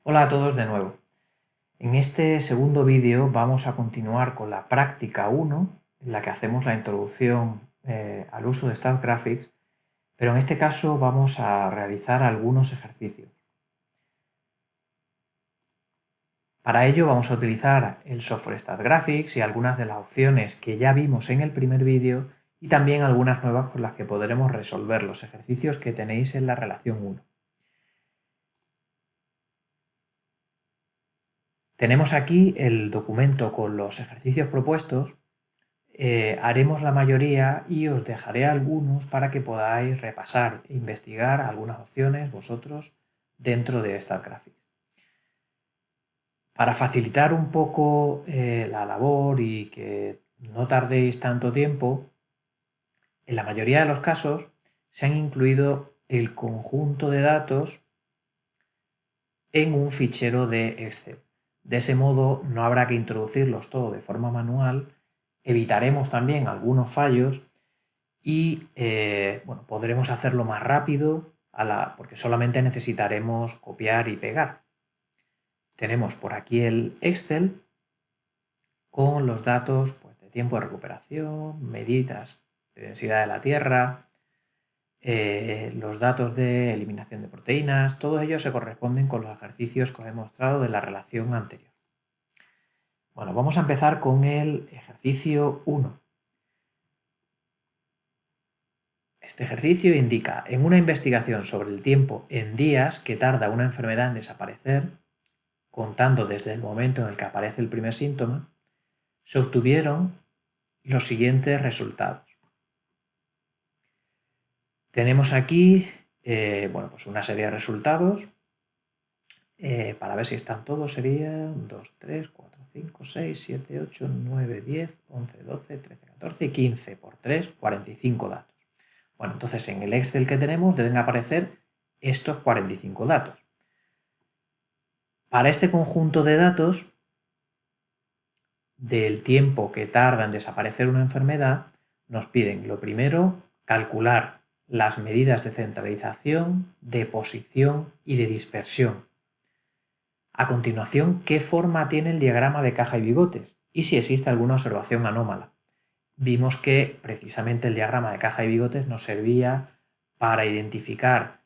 Hola a todos de nuevo. En este segundo vídeo vamos a continuar con la práctica 1, en la que hacemos la introducción al uso de StatGraphics, pero en este caso vamos a realizar algunos ejercicios. Para ello vamos a utilizar el software StatGraphics y algunas de las opciones que ya vimos en el primer vídeo y también algunas nuevas con las que podremos resolver los ejercicios que tenéis en la relación 1. Tenemos aquí el documento con los ejercicios propuestos. Haremos la mayoría y os dejaré algunos para que podáis repasar e investigar algunas opciones vosotros dentro de StatGraphics. Para facilitar un poco la labor y que no tardéis tanto tiempo, en la mayoría de los casos se han incluido el conjunto de datos en un fichero de Excel. De ese modo no habrá que introducirlos todo de forma manual, evitaremos también algunos fallos y podremos hacerlo más rápido porque solamente necesitaremos copiar y pegar. Tenemos por aquí el Excel con los datos de tiempo de recuperación, medidas de densidad de la tierra, los datos de eliminación de proteínas, todos ellos se corresponden con los ejercicios que os he mostrado de la relación anterior. Bueno, vamos a empezar con el ejercicio 1. Este ejercicio indica, en una investigación sobre el tiempo en días que tarda una enfermedad en desaparecer, contando desde el momento en el que aparece el primer síntoma, se obtuvieron los siguientes resultados. Tenemos aquí una serie de resultados. Para ver si están todos serían 2, 3, 4, 5, 6, 7, 8, 9, 10, 11, 12, 13, 14 y 15 por 3, 45 datos. Bueno, entonces en el Excel que tenemos deben aparecer estos 45 datos. Para este conjunto de datos del tiempo que tarda en desaparecer una enfermedad, nos piden, lo primero, calcular las medidas de centralización, de posición y de dispersión. A continuación, ¿qué forma tiene el diagrama de caja y bigotes? Y si existe alguna observación anómala. Vimos que precisamente el diagrama de caja y bigotes nos servía para identificar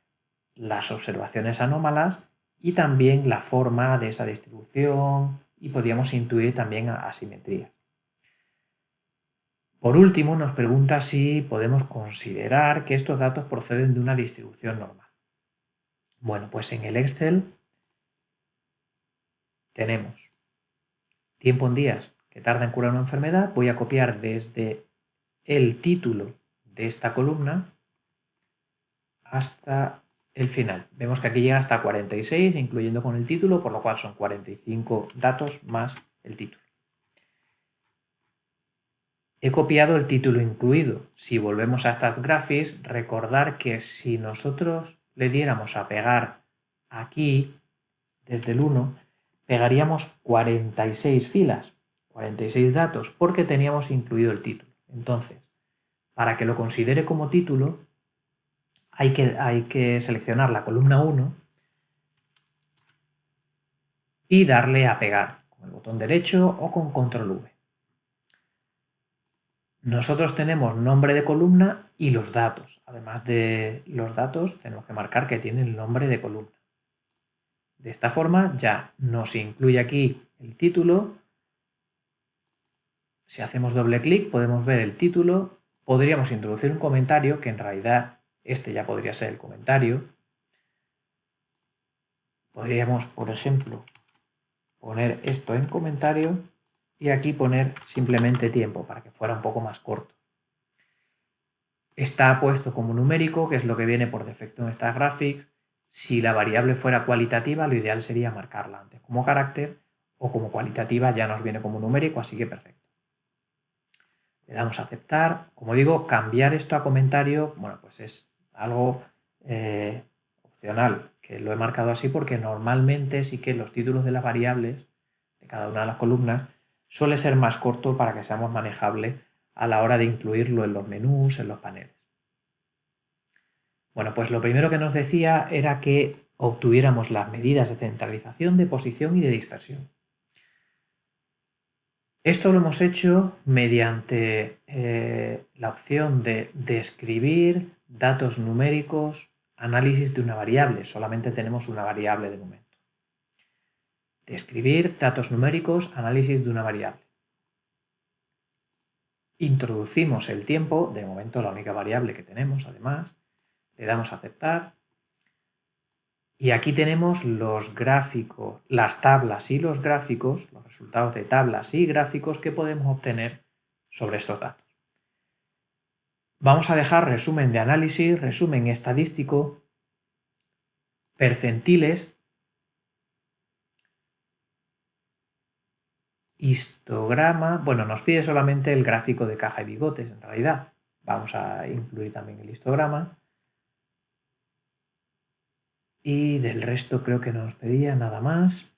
las observaciones anómalas y también la forma de esa distribución y podíamos intuir también asimetrías. Por último, nos pregunta si podemos considerar que estos datos proceden de una distribución normal. Bueno, pues en el Excel tenemos tiempo en días que tarda en curar una enfermedad. Voy a copiar desde el título de esta columna hasta el final. Vemos que aquí llega hasta 46, incluyendo con el título, por lo cual son 45 datos más el título. He copiado el título incluido. Si volvemos a StatGraphics, recordar que si nosotros le diéramos a pegar aquí, desde el 1, pegaríamos 46 filas, 46 datos, porque teníamos incluido el título. Entonces, para que lo considere como título, hay que seleccionar la columna 1 y darle a pegar con el botón derecho o con control V. Nosotros tenemos nombre de columna y los datos. Además de los datos, tenemos que marcar que tiene el nombre de columna. De esta forma ya nos incluye aquí el título. Si hacemos doble clic podemos ver el título. Podríamos introducir un comentario, que en realidad este ya podría ser el comentario. Podríamos, por ejemplo, poner esto en comentario y aquí poner simplemente tiempo para que fuera un poco más corto. Está puesto como numérico, que es lo que viene por defecto en StatGraphics. Si la variable fuera cualitativa, lo ideal sería marcarla antes como carácter, o como cualitativa ya nos viene como numérico, así que perfecto. Le damos a aceptar. Como digo, cambiar esto a comentario, bueno, pues es algo opcional, que lo he marcado así porque normalmente sí que los títulos de las variables de cada una de las columnas suele ser más corto para que seamos manejables a la hora de incluirlo en los menús, en los paneles. Bueno, pues lo primero que nos decía era que obtuviéramos las medidas de centralización, de posición y de dispersión. Esto lo hemos hecho mediante la opción de describir datos numéricos, análisis de una variable. Solamente tenemos una variable de momento. Describir datos numéricos, análisis de una variable. Introducimos el tiempo, de momento la única variable que tenemos, además. Le damos a aceptar. Y aquí tenemos los gráficos, las tablas y los gráficos, los resultados de tablas y gráficos que podemos obtener sobre estos datos. Vamos a dejar resumen de análisis, resumen estadístico, percentiles, histograma. Bueno, nos pide solamente el gráfico de caja y bigotes en realidad. Vamos a incluir también el histograma. Y del resto creo que no nos pedía nada más.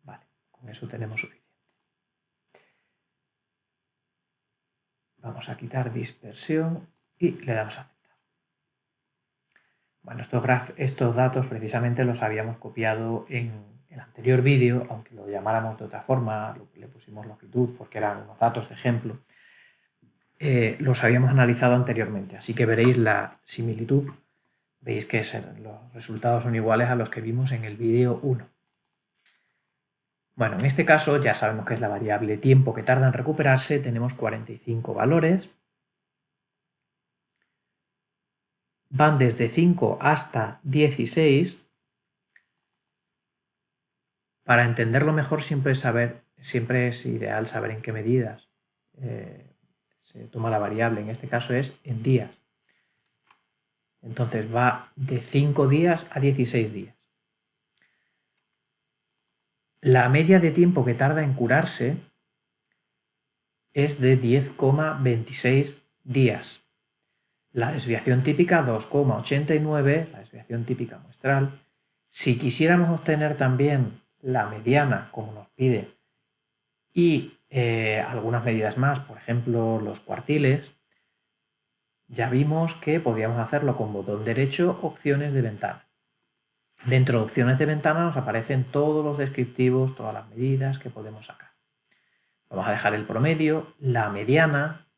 Vale, con eso tenemos suficiente. Vamos a quitar dispersión y le damos a aceptar. Bueno, estos datos precisamente los habíamos copiado en el anterior vídeo, aunque lo llamáramos de otra forma, le pusimos longitud porque eran unos datos de ejemplo. Los habíamos analizado anteriormente, así que veréis la similitud. Veis que los resultados son iguales a los que vimos en el vídeo 1. Bueno, en este caso ya sabemos que es la variable tiempo que tarda en recuperarse. Tenemos 45 valores. Van desde 5 hasta 16. Para entenderlo mejor siempre es ideal saber en qué medidas se toma la variable. En este caso es en días. Entonces va de 5 días a 16 días. La media de tiempo que tarda en curarse es de 10,26 días. La desviación típica 2,89, la desviación típica muestral. Si quisiéramos obtener también la mediana, como nos pide, y algunas medidas más, por ejemplo los cuartiles, ya vimos que podíamos hacerlo con botón derecho, opciones de ventana. Dentro de opciones de ventana nos aparecen todos los descriptivos, todas las medidas que podemos sacar. Vamos a dejar el promedio, la mediana,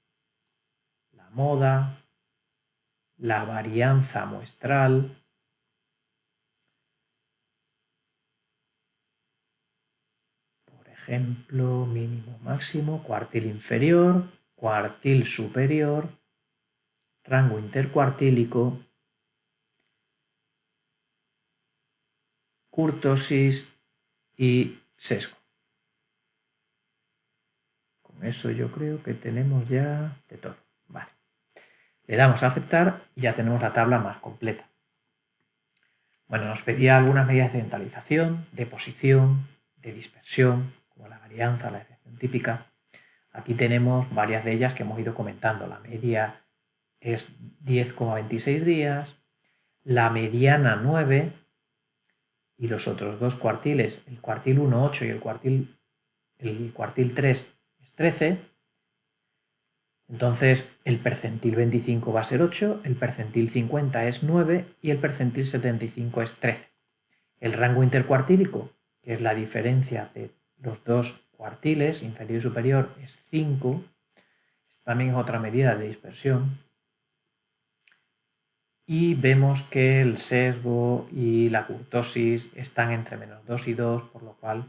la moda, la varianza muestral, por ejemplo, mínimo, máximo, cuartil inferior, cuartil superior, rango intercuartílico, kurtosis y sesgo. Con eso yo creo que tenemos ya de todo. Vale. Le damos a aceptar y ya tenemos la tabla más completa. Bueno, nos pedía algunas medidas de centralización, de posición, de dispersión, como la varianza, la desviación típica. Aquí tenemos varias de ellas que hemos ido comentando. La media es 10,26 días, la mediana 9 y los otros dos cuartiles, el cuartil 1, 8 y el cuartil 3 es 13. Entonces el percentil 25 va a ser 8, el percentil 50 es 9 y el percentil 75 es 13. El rango intercuartílico, que es la diferencia de los dos cuartiles, inferior y superior, es 5. Esta también es otra medida de dispersión. Y vemos que el sesgo y la kurtosis están entre menos 2 y 2, por lo cual,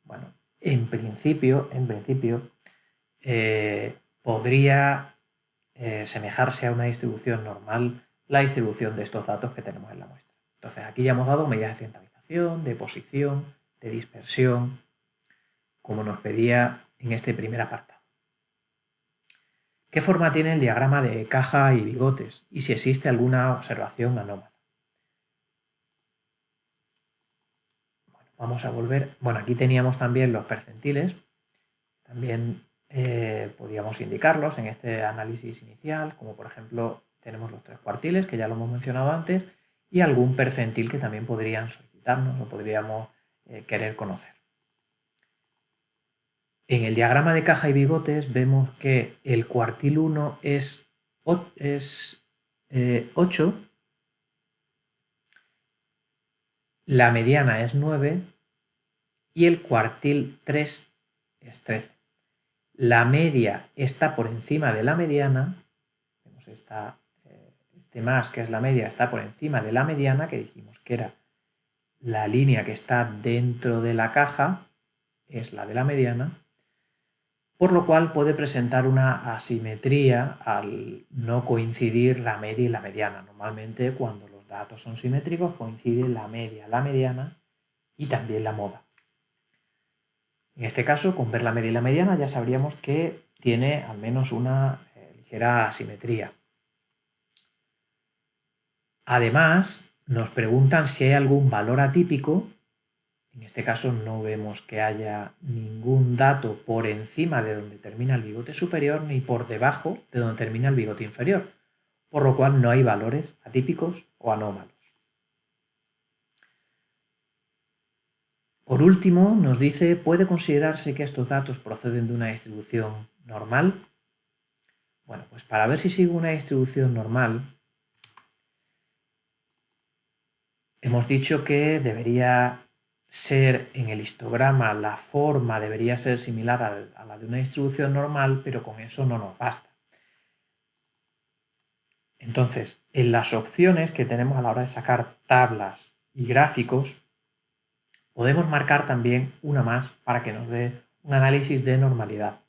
bueno, en principio podría semejarse a una distribución normal la distribución de estos datos que tenemos en la muestra. Entonces aquí ya hemos dado medidas de centralización, de posición, de dispersión, como nos pedía en este primer apartado. ¿Qué forma tiene el diagrama de caja y bigotes? Y si existe alguna observación anómala. Bueno, vamos a volver. Bueno, aquí teníamos también los percentiles. También podíamos indicarlos en este análisis inicial, como por ejemplo tenemos los 3 cuartiles, que ya lo hemos mencionado antes, y algún percentil que también podrían solicitarnos o podríamos querer conocer. En el diagrama de caja y bigotes vemos que el cuartil 1 es 8 la mediana es 9 y el cuartil 3 es 13. La media está por encima de la mediana, vemos este más que es la media está por encima de la mediana, que dijimos que era la línea que está dentro de la caja, es la de la mediana, por lo cual puede presentar una asimetría al no coincidir la media y la mediana. Normalmente cuando los datos son simétricos coincide la media, la mediana y también la moda. En este caso, con ver la media y la mediana ya sabríamos que tiene al menos una ligera asimetría. Además, nos preguntan si hay algún valor atípico. En este caso no vemos que haya ningún dato por encima de donde termina el bigote superior ni por debajo de donde termina el bigote inferior, por lo cual no hay valores atípicos o anómalos. Por último, nos dice, ¿puede considerarse que estos datos proceden de una distribución normal? Bueno, pues para ver si sigue una distribución normal, hemos dicho que debería ser en el histograma, la forma debería ser similar a la de una distribución normal, pero con eso no nos basta. Entonces, en las opciones que tenemos a la hora de sacar tablas y gráficos, podemos marcar también una más para que nos dé un análisis de normalidad.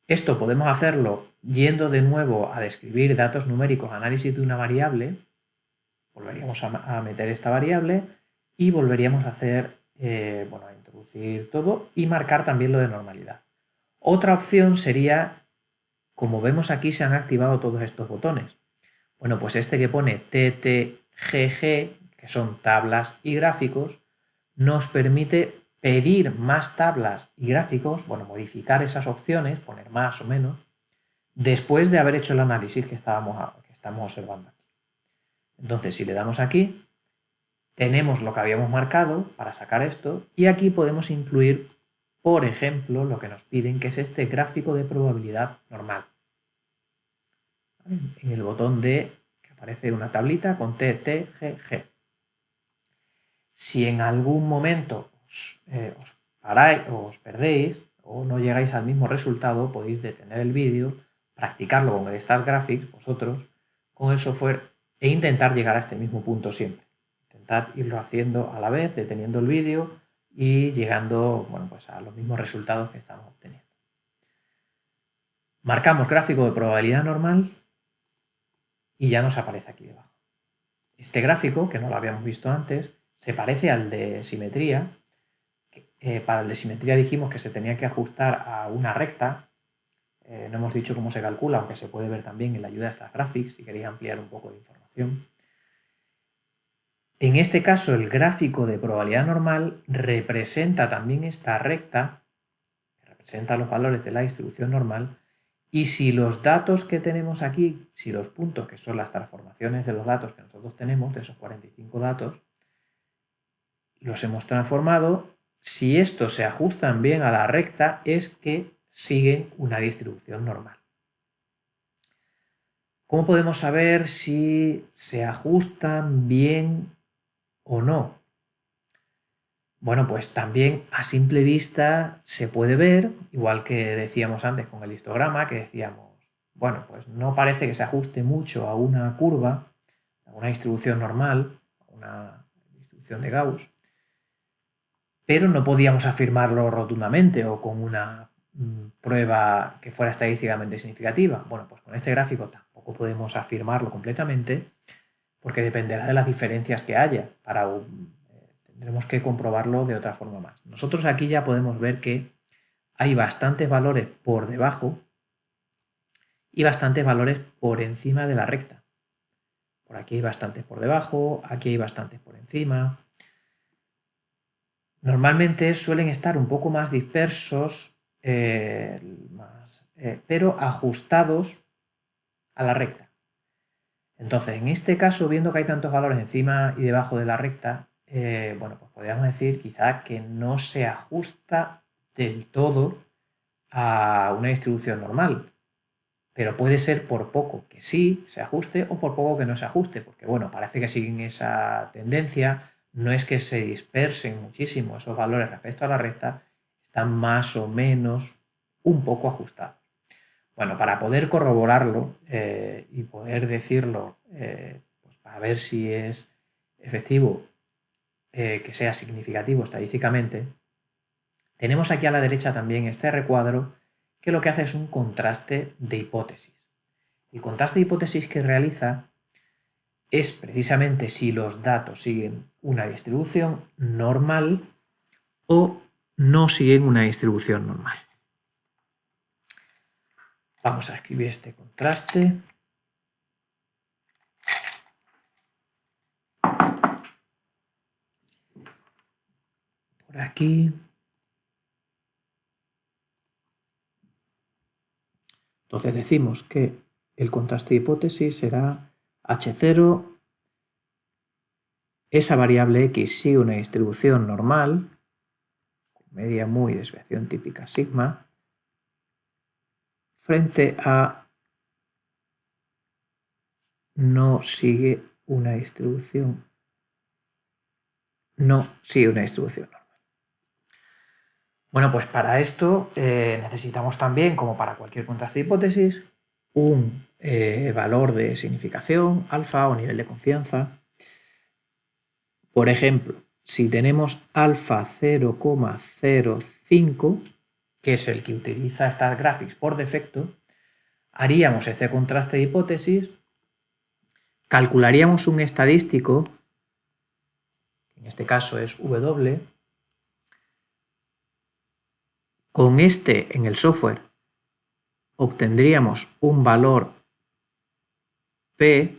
Esto podemos hacerlo yendo de nuevo a describir datos numéricos, análisis de una variable, volveríamos a meter esta variable y volveríamos a hacer, a introducir todo y marcar también lo de normalidad. Otra opción sería, como vemos aquí se han activado todos estos botones. Bueno, pues este que pone TTGG, que son tablas y gráficos, nos permite pedir más tablas y gráficos, modificar esas opciones, poner más o menos, después de haber hecho el análisis que estamos observando aquí. Entonces, si le damos aquí, tenemos lo que habíamos marcado para sacar esto y aquí podemos incluir, por ejemplo, lo que nos piden, que es este gráfico de probabilidad normal. En el botón de que aparece una tablita con TTGG. Si en algún momento os perdéis o no llegáis al mismo resultado, podéis detener el vídeo, practicarlo con el StatGraphics, vosotros, con el software e intentar llegar a este mismo punto siempre. Intentad irlo haciendo a la vez, deteniendo el vídeo y llegando a los mismos resultados que estamos obteniendo. Marcamos gráfico de probabilidad normal y ya nos aparece aquí debajo. Este gráfico, que no lo habíamos visto antes, se parece al de simetría. Para el de simetría dijimos que se tenía que ajustar a una recta. No hemos dicho cómo se calcula, aunque se puede ver también en la ayuda de StatGraphics si queréis ampliar un poco de información. En este caso, el gráfico de probabilidad normal representa también esta recta, que representa los valores de la distribución normal, y si los datos que tenemos aquí, si los puntos, que son las transformaciones de los datos que nosotros tenemos, de esos 45 datos, los hemos transformado, si estos se ajustan bien a la recta, es que siguen una distribución normal. ¿Cómo podemos saber si se ajustan bien o no? Bueno, pues también a simple vista se puede ver, igual que decíamos antes con el histograma, que decíamos, bueno, pues no parece que se ajuste mucho a una curva, a una distribución normal, a una distribución de Gauss, pero no podíamos afirmarlo rotundamente o con una prueba que fuera estadísticamente significativa. Bueno, pues con este gráfico tampoco podemos afirmarlo completamente porque dependerá de las diferencias que haya. Tendremos que comprobarlo de otra forma más. Nosotros aquí ya podemos ver que hay bastantes valores por debajo y bastantes valores por encima de la recta. Por aquí hay bastantes por debajo, aquí hay bastantes por encima. Normalmente suelen estar un poco más dispersos, pero ajustados a la recta. Entonces, en este caso, viendo que hay tantos valores encima y debajo de la recta, pues podríamos decir quizá que no se ajusta del todo a una distribución normal. pero puede ser por poco que sí se ajuste o por poco que no se ajuste, porque bueno, parece que siguen esa tendencia, no es que se dispersen muchísimo esos valores respecto a la recta, están más o menos un poco ajustados. Bueno, para poder corroborarlo y poder decirlo, pues para ver si es efectivo, que sea significativo estadísticamente, tenemos aquí a la derecha también este recuadro que lo que hace es un contraste de hipótesis. El contraste de hipótesis que realiza es precisamente si los datos siguen una distribución normal o no siguen una distribución normal. Vamos a escribir este contraste. Por aquí. Entonces decimos que el contraste de hipótesis será H0, esa variable X sigue una distribución normal, media mu y desviación típica sigma, frente a no sigue una distribución normal. Bueno, pues para esto necesitamos también, como para cualquier contraste de hipótesis, un valor de significación, alfa o nivel de confianza. Por ejemplo, si tenemos alfa 0,05, que es el que utiliza StatGraphics por defecto, haríamos este contraste de hipótesis, calcularíamos un estadístico, en este caso es W, con este en el software obtendríamos un valor P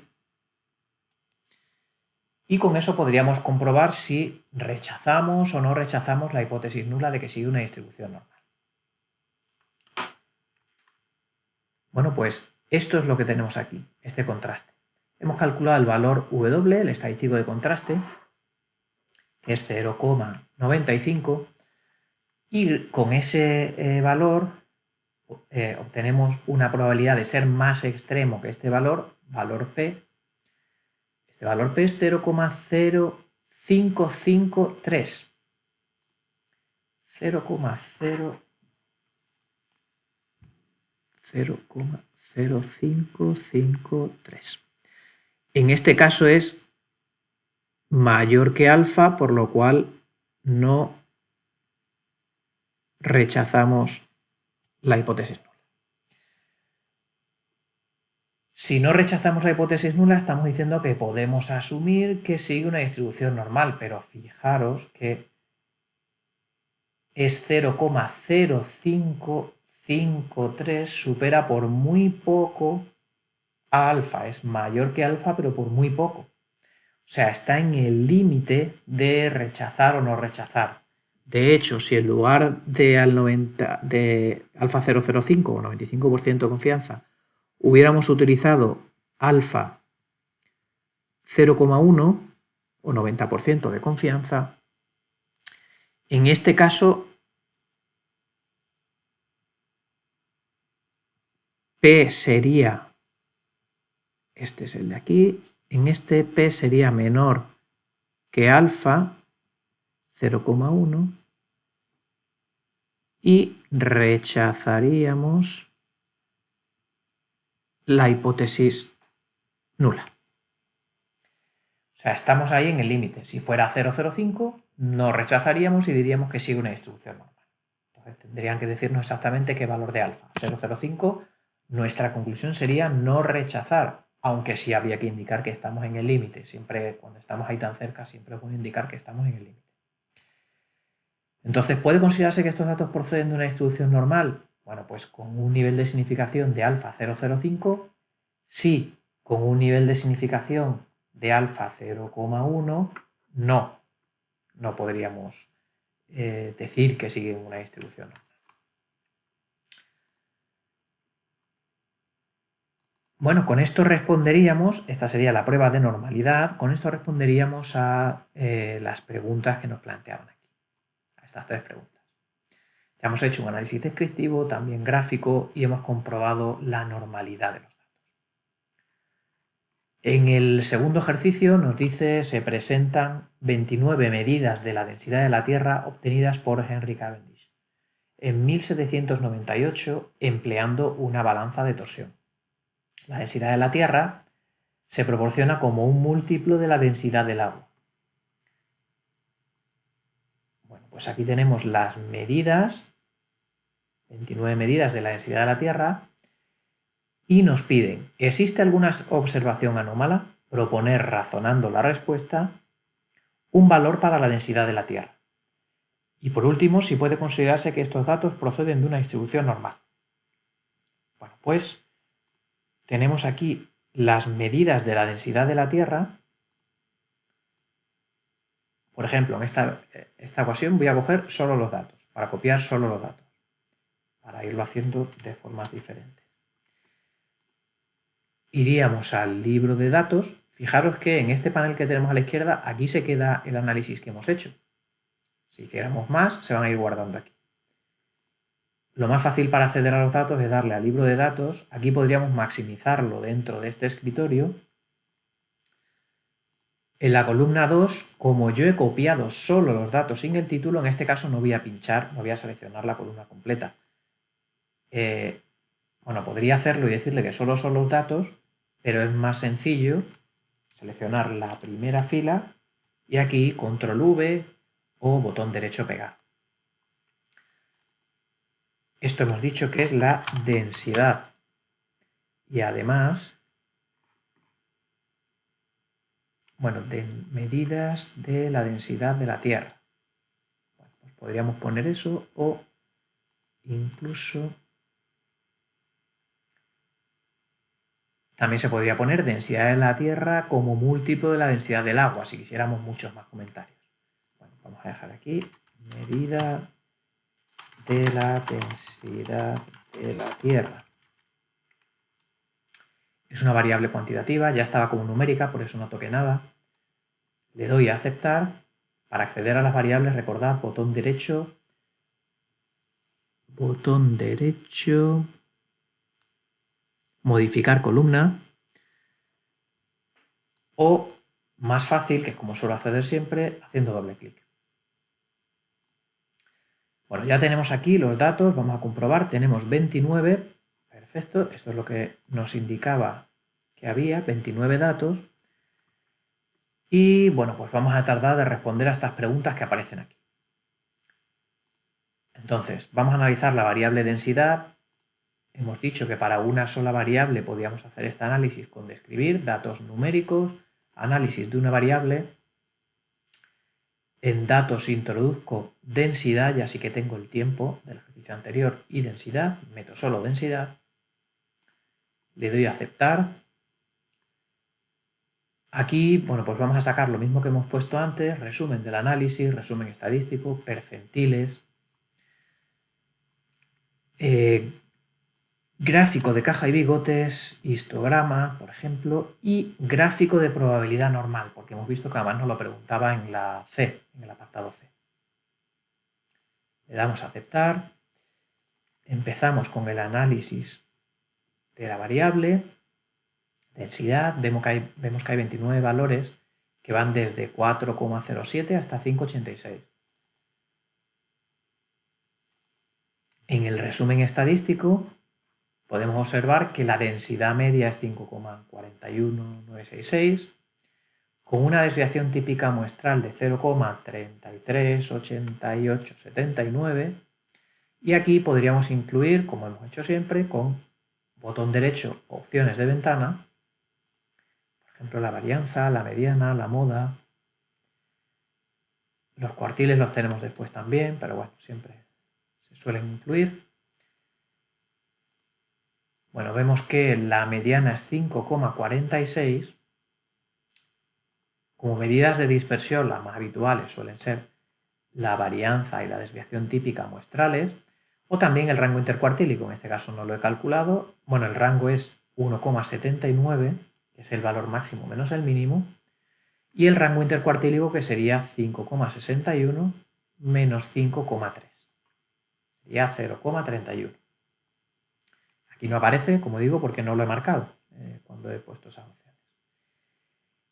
y con eso podríamos comprobar si rechazamos o no rechazamos la hipótesis nula de que sigue una distribución normal. Bueno, pues esto es lo que tenemos aquí, este contraste. Hemos calculado el valor W, el estadístico de contraste, que es 0,95, y con ese valor obtenemos una probabilidad de ser más extremo que este valor P. Este valor P es 0,0553. 0,0553. En este caso es mayor que alfa, por lo cual no rechazamos la hipótesis nula. Si no rechazamos la hipótesis nula, estamos diciendo que podemos asumir que sigue una distribución normal, pero fijaros que es 0,0553, supera por muy poco a alfa, es mayor que alfa, pero por muy poco. O sea, está en el límite de rechazar o no rechazar. De hecho, si en lugar de alfa 0,05 o 95% de confianza hubiéramos utilizado alfa 0,1 o 90% de confianza, en este caso P sería, este es el de aquí, en este P sería menor que alfa 0,1 y rechazaríamos la hipótesis nula. O sea, estamos ahí en el límite. Si fuera 0,05, no rechazaríamos y diríamos que sigue una distribución normal. Entonces tendrían que decirnos exactamente qué valor de alfa. 0,05, nuestra conclusión sería no rechazar, aunque sí habría que indicar que estamos en el límite. Siempre, cuando estamos ahí tan cerca, siempre es bueno indicar que estamos en el límite. Entonces, ¿puede considerarse que estos datos proceden de una distribución normal? Bueno, pues con un nivel de significación de alfa 0,05, sí. Con un nivel de significación de alfa 0,1, no podríamos decir que sigue una distribución normal. Bueno, con esto responderíamos, esta sería la prueba de normalidad, con esto responderíamos a las preguntas que nos planteaban aquí, a estas tres preguntas. Ya hemos hecho un análisis descriptivo, también gráfico, y hemos comprobado la normalidad de los datos. En el segundo ejercicio nos dice se presentan 29 medidas de la densidad de la Tierra obtenidas por Henry Cavendish en 1798 empleando una balanza de torsión. La densidad de la Tierra se proporciona como un múltiplo de la densidad del agua. Bueno, pues aquí tenemos las medidas, 29 medidas de la densidad de la Tierra, y nos piden, ¿existe alguna observación anómala? Proponer, razonando la respuesta, un valor para la densidad de la Tierra. Y por último, si puede considerarse que estos datos proceden de una distribución normal. Bueno, pues tenemos aquí las medidas de la densidad de la Tierra. Por ejemplo, en esta ocasión voy a coger solo los datos, para copiar solo los datos, para irlo haciendo de formas diferentes. Iríamos al libro de datos. Fijaros que en este panel que tenemos a la izquierda, aquí se queda el análisis que hemos hecho. Si hiciéramos más, se van a ir guardando aquí. Lo más fácil para acceder a los datos es darle al libro de datos. Aquí podríamos maximizarlo dentro de este escritorio. En la columna 2, como yo he copiado solo los datos sin el título, en este caso no voy a pinchar, no voy a seleccionar la columna completa. Bueno, podría hacerlo y decirle que solo son los datos, pero es más sencillo seleccionar la primera fila y aquí control V o botón derecho pegar. Esto hemos dicho que es la densidad y además, bueno, de medidas de la densidad de la Tierra. Bueno, pues podríamos poner eso o incluso también se podría poner densidad de la Tierra como múltiplo de la densidad del agua, si quisiéramos muchos más comentarios. Bueno, vamos a dejar aquí medida de la densidad de la Tierra. Es una variable cuantitativa, ya estaba como numérica, por eso no toqué nada. Le doy a aceptar. Para acceder a las variables, recordad, botón derecho, modificar columna, o más fácil, que es como suelo acceder siempre, haciendo doble clic. Bueno, ya tenemos aquí los datos, vamos a comprobar, tenemos 29, perfecto, esto es lo que nos indicaba que había, 29 datos, y bueno, pues vamos a tardar de responder a estas preguntas que aparecen aquí. Entonces, vamos a analizar la variable densidad. Hemos dicho que para una sola variable podíamos hacer este análisis con describir, datos numéricos, análisis de una variable. En datos introduzco densidad, ya sí que tengo el tiempo del ejercicio anterior y densidad, meto solo densidad. Le doy a aceptar. Aquí, bueno, pues vamos a sacar lo mismo que hemos puesto antes, resumen del análisis, resumen estadístico, percentiles, gráfico de caja y bigotes, histograma, por ejemplo, y gráfico de probabilidad normal, porque hemos visto que además nos lo preguntaba en la C, en el apartado C. Le damos a aceptar. Empezamos con el análisis de la variable densidad. Vemos que hay 29 valores que van desde 4,07 hasta 5,86. En el resumen estadístico podemos observar que la densidad media es 5,41966, con una desviación típica muestral de 0,338879, y aquí podríamos incluir, como hemos hecho siempre, con botón derecho opciones de ventana, por ejemplo la varianza, la mediana, la moda. Los cuartiles los tenemos después también, pero bueno, siempre se suelen incluir. Bueno, vemos que la mediana es 5,46. Como medidas de dispersión, las más habituales suelen ser la varianza y la desviación típica muestrales, o también el rango intercuartílico. En este caso no lo he calculado. Bueno, el rango es 1,79, que es el valor máximo menos el mínimo, y el rango intercuartílico, que sería 5,61 menos 5,3. sería 0,31. Aquí no aparece, como digo, porque no lo he marcado cuando he puesto esas opciones.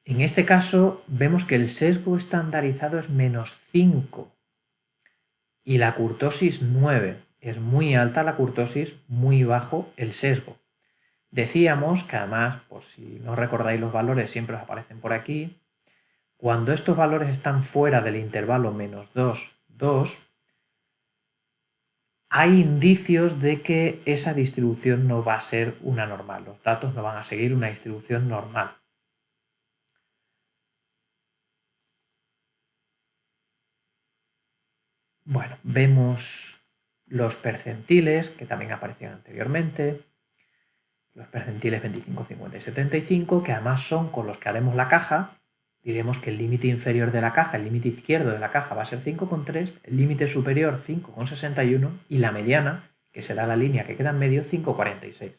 En este caso vemos que el sesgo estandarizado es -5 y la kurtosis 9. Es muy alta la kurtosis, muy bajo el sesgo. Decíamos que además, por si no recordáis los valores, siempre os aparecen por aquí. Cuando estos valores están fuera del intervalo -2, 2, hay indicios de que esa distribución no va a ser una normal. Los datos no van a seguir una distribución normal. Bueno, vemos los percentiles que también aparecían anteriormente. Los percentiles 25, 50 y 75, que además son con los que haremos la caja. Diremos que el límite inferior de la caja, el límite izquierdo de la caja va a ser 5,3, el límite superior 5,61 y la mediana, que será la línea que queda en medio, 5,46.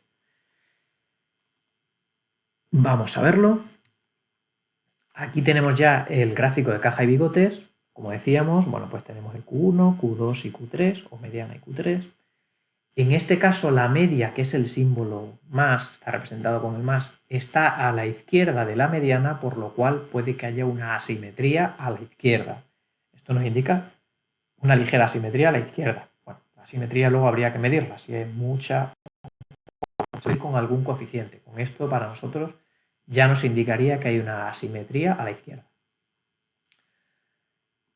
Vamos a verlo. Aquí tenemos ya el gráfico de caja y bigotes. Como decíamos, bueno, pues tenemos el Q1, Q2 y Q3, o mediana y Q3. En este caso, la media, que es el símbolo más, está representado con el más, está a la izquierda de la mediana, por lo cual puede que haya una asimetría a la izquierda. Esto nos indica una ligera asimetría a la izquierda. Bueno, la asimetría luego habría que medirla, si hay mucha, con algún coeficiente. Con esto, para nosotros, ya nos indicaría que hay una asimetría a la izquierda.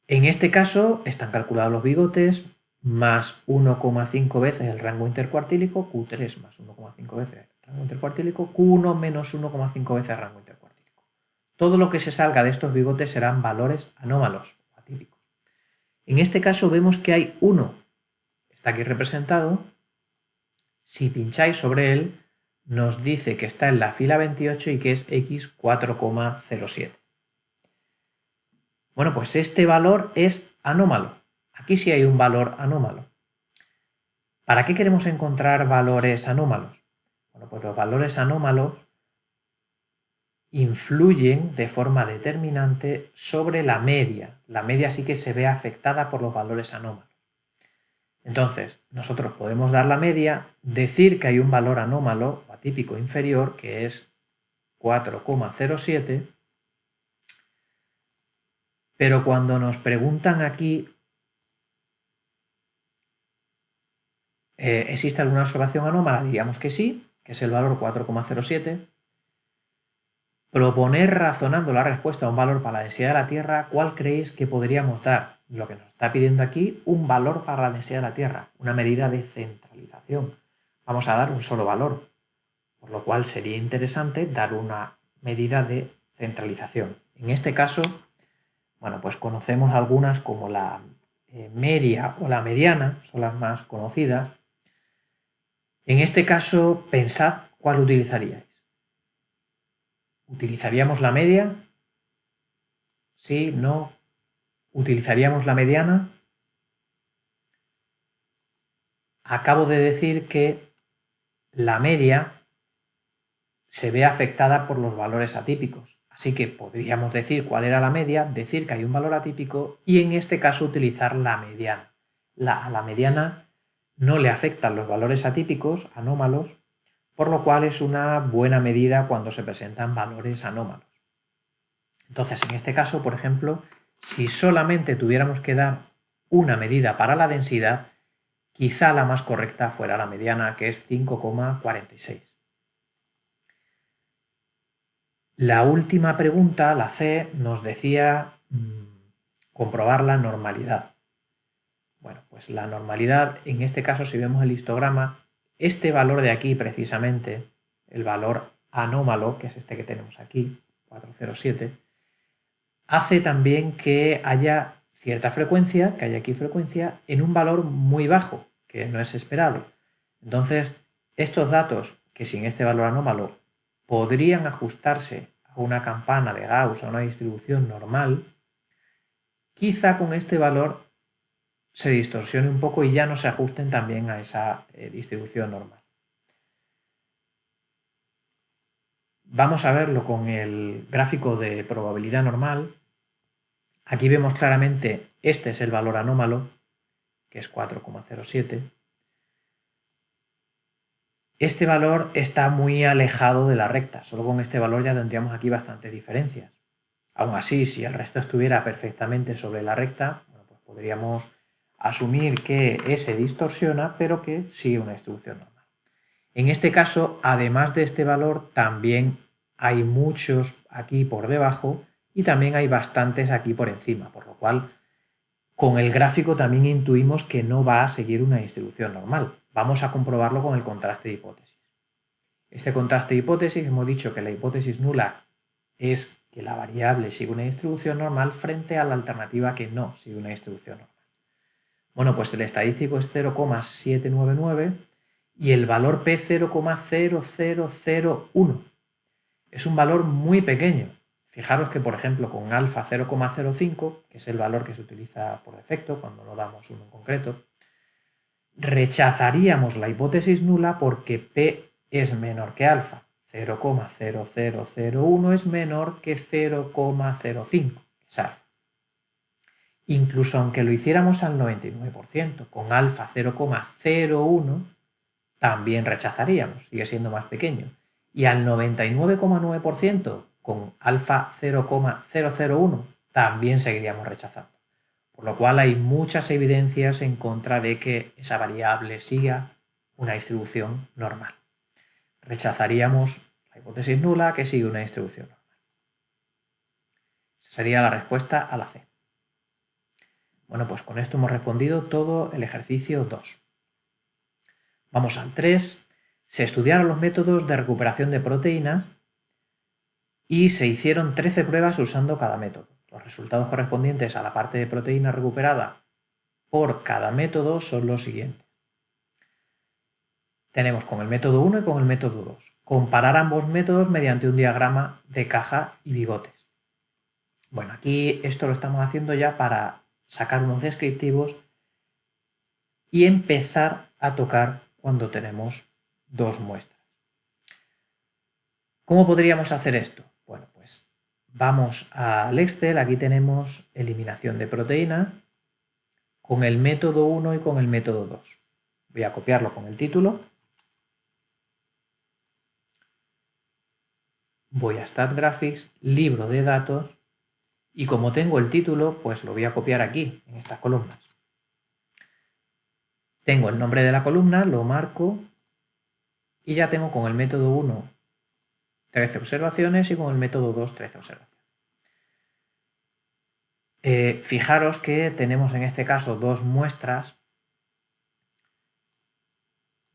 En este caso, están calculados los bigotes, más 1,5 veces el rango intercuartílico, Q3 más 1,5 veces el rango intercuartílico, Q1 menos 1,5 veces el rango intercuartílico. Todo lo que se salga de estos bigotes serán valores anómalos, atípicos. En este caso vemos que hay 1, está aquí representado. Si pincháis sobre él, nos dice que está en la fila 28 y que es X 4,07. Bueno, pues este valor es anómalo. Aquí sí hay un valor anómalo. ¿Para qué queremos encontrar valores anómalos? Bueno, pues los valores anómalos influyen de forma determinante sobre la media. La media sí que se ve afectada por los valores anómalos. Entonces, nosotros podemos dar la media, decir que hay un valor anómalo o atípico inferior, que es 4,07, pero cuando nos preguntan aquí ¿existe alguna observación anómala? Diríamos que sí, que es el valor 4,07. Proponer razonando la respuesta a un valor para la densidad de la Tierra, ¿cuál creéis que podríamos dar? Lo que nos está pidiendo aquí, un valor para la densidad de la Tierra, una medida de centralización. Vamos a dar un solo valor, por lo cual sería interesante dar una medida de centralización. En este caso, bueno, pues conocemos algunas como la media o la mediana, son las más conocidas. En este caso, pensad cuál utilizaríais. ¿Utilizaríamos la media? ¿Sí? ¿No? ¿Utilizaríamos la mediana? Acabo de decir que la media se ve afectada por los valores atípicos. Así que podríamos decir cuál era la media, decir que hay un valor atípico y en este caso utilizar la mediana. A la mediana no le afectan los valores atípicos, anómalos, por lo cual es una buena medida cuando se presentan valores anómalos. Entonces, en este caso, por ejemplo, si solamente tuviéramos que dar una medida para la densidad, quizá la más correcta fuera la mediana, que es 5,46. La última pregunta, la C, nos decía comprobar la normalidad. Bueno, pues la normalidad, en este caso, si vemos el histograma, este valor de aquí precisamente, el valor anómalo, que es este que tenemos aquí, 407, hace también que haya cierta frecuencia, que haya aquí frecuencia, en un valor muy bajo, que no es esperado. Entonces, estos datos, que sin este valor anómalo podrían ajustarse a una campana de Gauss, a una distribución normal, quizá con este valor se distorsione un poco y ya no se ajusten también a esa distribución normal. Vamos a verlo con el gráfico de probabilidad normal. Aquí vemos claramente, este es el valor anómalo, que es 4,07. Este valor está muy alejado de la recta, solo con este valor ya tendríamos aquí bastantes diferencias. Aún así, si el resto estuviera perfectamente sobre la recta, bueno, pues podríamos asumir que S distorsiona, pero que sigue una distribución normal. En este caso, además de este valor, también hay muchos aquí por debajo y también hay bastantes aquí por encima, por lo cual con el gráfico también intuimos que no va a seguir una distribución normal. Vamos a comprobarlo con el contraste de hipótesis. Este contraste de hipótesis, hemos dicho que la hipótesis nula es que la variable sigue una distribución normal frente a la alternativa que no sigue una distribución normal. Bueno, pues el estadístico es 0,799 y el valor P 0,0001. Es un valor muy pequeño. Fijaros que, por ejemplo, con alfa 0,05, que es el valor que se utiliza por defecto cuando no damos uno en concreto, rechazaríamos la hipótesis nula porque P es menor que alfa. 0,0001 es menor que 0,05, que es alfa. Incluso aunque lo hiciéramos al 99%, con alfa 0,01 también rechazaríamos, sigue siendo más pequeño. Y al 99,9% con alfa 0,001 también seguiríamos rechazando. Por lo cual hay muchas evidencias en contra de que esa variable siga una distribución normal. Rechazaríamos la hipótesis nula que sigue una distribución normal. Esa sería la respuesta a la C. Bueno, pues con esto hemos respondido todo el ejercicio 2. Vamos al 3. Se estudiaron los métodos de recuperación de proteínas y se hicieron 13 pruebas usando cada método. Los resultados correspondientes a la parte de proteína recuperada por cada método son los siguientes. Tenemos con el método 1 y con el método 2. Comparar ambos métodos mediante un diagrama de caja y bigotes. Bueno, aquí esto lo estamos haciendo ya para sacar unos descriptivos y empezar a tocar cuando tenemos dos muestras. ¿Cómo podríamos hacer esto? Bueno, pues vamos al Excel, aquí tenemos eliminación de proteína con el método 1 y con el método 2. Voy a copiarlo con el título. Voy a StatGraphics, libro de datos, y como tengo el título, pues lo voy a copiar aquí, en estas columnas. Tengo el nombre de la columna, lo marco, y ya tengo con el método 1 13 observaciones y con el método 2 13 observaciones. Fijaros que tenemos en este caso dos muestras.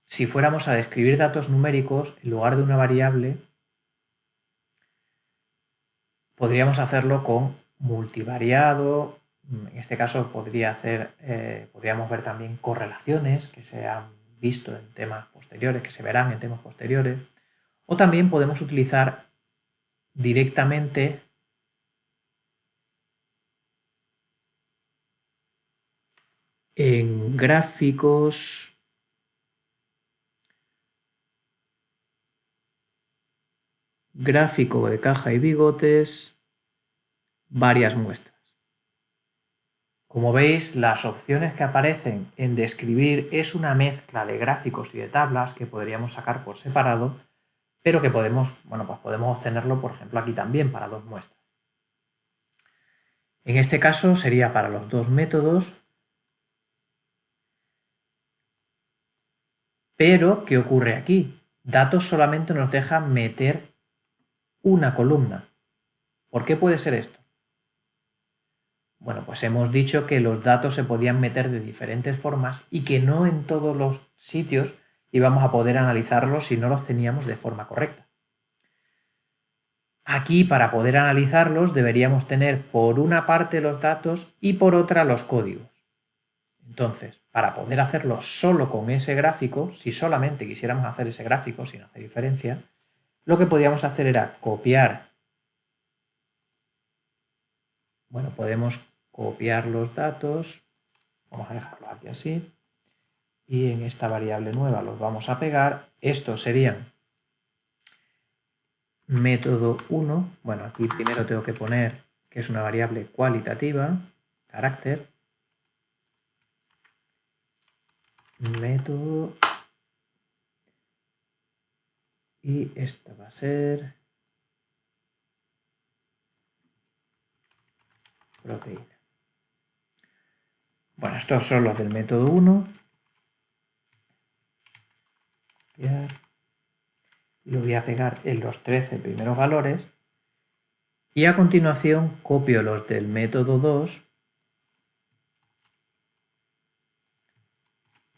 Si fuéramos a describir datos numéricos, en lugar de una variable, podríamos hacerlo con multivariado. En este caso podríamos ver también correlaciones que se han visto en temas posteriores, que se verán en temas posteriores. O también podemos utilizar directamente en gráficos gráfico de caja y bigotes, varias muestras. Como veis, las opciones que aparecen en describir es una mezcla de gráficos y de tablas que podríamos sacar por separado, pero que podemos obtenerlo, por ejemplo, aquí también para dos muestras. En este caso sería para los dos métodos, pero ¿qué ocurre aquí? Datos solamente nos deja meter una columna. ¿Por qué puede ser esto? Bueno, pues hemos dicho que los datos se podían meter de diferentes formas y que no en todos los sitios íbamos a poder analizarlos si no los teníamos de forma correcta. Aquí, para poder analizarlos, deberíamos tener por una parte los datos y por otra los códigos. Entonces, para poder hacerlo solo con ese gráfico, si solamente quisiéramos hacer ese gráfico sin hacer diferencia, lo que podíamos hacer era copiar. Bueno, podemos copiar los datos, vamos a dejarlo aquí así, y en esta variable nueva los vamos a pegar. Estos serían método 1, bueno, aquí primero tengo que poner que es una variable cualitativa, carácter, método y esta va a ser proteína. Bueno, estos son los del método 1. Lo voy a pegar en los 13 primeros valores y a continuación copio los del método 2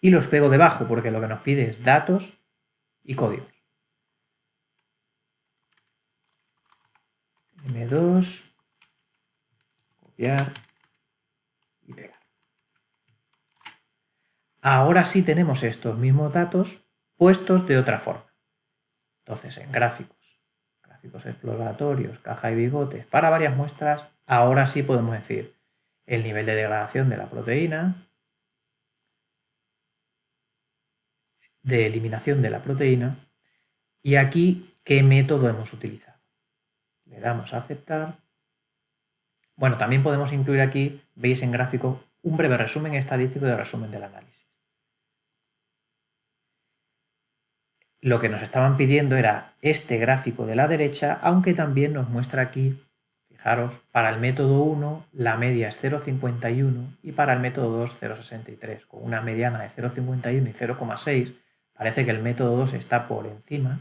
y los pego debajo porque lo que nos pide es datos y códigos. M2, copiar y pegar. Ahora sí tenemos estos mismos datos puestos de otra forma. Entonces en gráficos exploratorios, caja y bigotes, para varias muestras, ahora sí podemos decir el nivel de degradación de la proteína, de eliminación de la proteína y aquí qué método hemos utilizado. Le damos a aceptar. Bueno, también podemos incluir aquí, veis en gráfico, un breve resumen estadístico y resumen del análisis. Lo que nos estaban pidiendo era este gráfico de la derecha, aunque también nos muestra aquí, fijaros, para el método 1 la media es 0,51 y para el método 2 0,63, con una mediana de 0,51 y 0,6. Parece que el método 2 está por encima.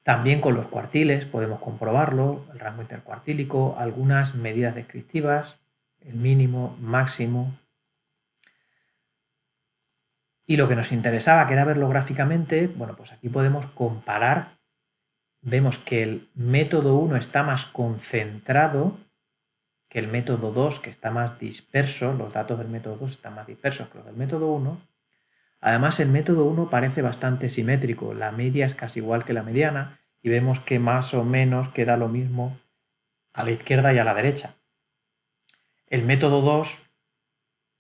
También con los cuartiles podemos comprobarlo, el rango intercuartílico, algunas medidas descriptivas, el mínimo, máximo. Y lo que nos interesaba, que era verlo gráficamente, bueno, pues aquí podemos comparar. Vemos que el método 1 está más concentrado que el método 2, que está más disperso. Los datos del método 2 están más dispersos que los del método 1. Además, el método 1 parece bastante simétrico. La media es casi igual que la mediana y vemos que más o menos queda lo mismo a la izquierda y a la derecha. El método 2,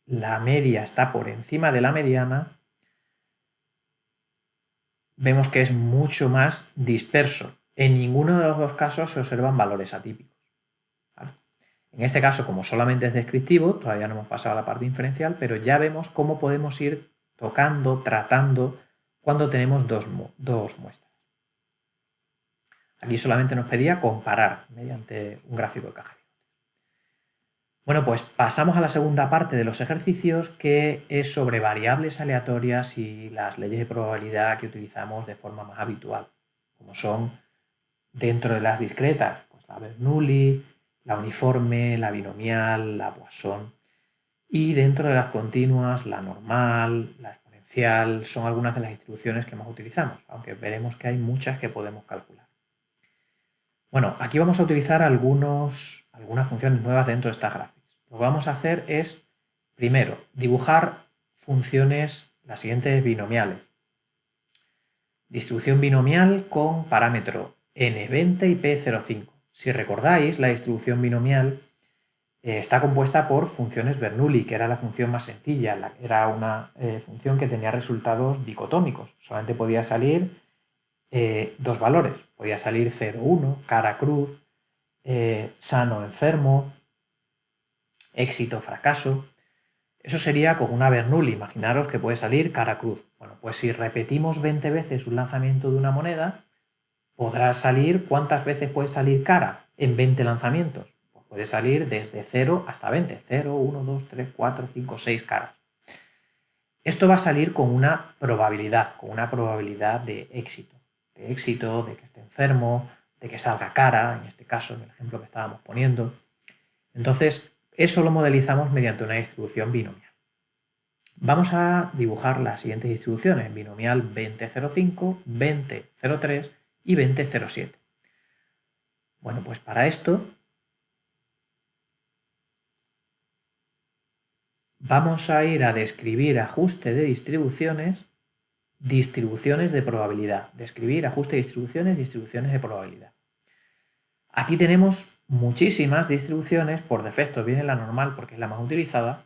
la media está por encima de la mediana. Vemos que es mucho más disperso. En ninguno de los dos casos se observan valores atípicos. ¿Vale? En este caso, como solamente es descriptivo, todavía no hemos pasado a la parte inferencial, pero ya vemos cómo podemos ir tocando, tratando, cuando tenemos dos muestras. Aquí solamente nos pedía comparar mediante un gráfico de caja. Bueno, pues pasamos a la segunda parte de los ejercicios, que es sobre variables aleatorias y las leyes de probabilidad que utilizamos de forma más habitual, como son dentro de las discretas, pues la Bernoulli, la uniforme, la binomial, la Poisson, y dentro de las continuas, la normal, la exponencial, son algunas de las distribuciones que más utilizamos, aunque veremos que hay muchas que podemos calcular. Bueno, aquí vamos a utilizar algunas funciones nuevas dentro de estas gráficas. Lo que vamos a hacer es, primero, dibujar funciones, las siguientes binomiales. Distribución binomial con parámetro n20 y p0,5. Si recordáis, la distribución binomial está compuesta por funciones Bernoulli, que era la función más sencilla, era una función que tenía resultados dicotómicos. Solamente podía salir dos valores. Podía salir 0,1, cara cruz, sano enfermo, éxito fracaso. Eso sería con una Bernoulli. Imaginaros que puede salir cara cruz. Bueno, pues si repetimos 20 veces un lanzamiento de una moneda, podrá salir, ¿cuántas veces puede salir cara en 20 lanzamientos? Pues puede salir desde 0 hasta 20. 0, 1, 2, 3, 4, 5, 6 caras. Esto va a salir con una probabilidad de éxito. De éxito, de que esté enfermo, de que salga cara, en este caso, en el ejemplo que estábamos poniendo. Entonces, eso lo modelizamos mediante una distribución binomial. Vamos a dibujar las siguientes distribuciones: binomial 20,05, 20,03 y 20,07. Bueno, pues para esto vamos a ir a describir ajuste de distribuciones de probabilidad. Describir ajuste de distribuciones de probabilidad. Aquí tenemos muchísimas distribuciones, por defecto viene la normal porque es la más utilizada,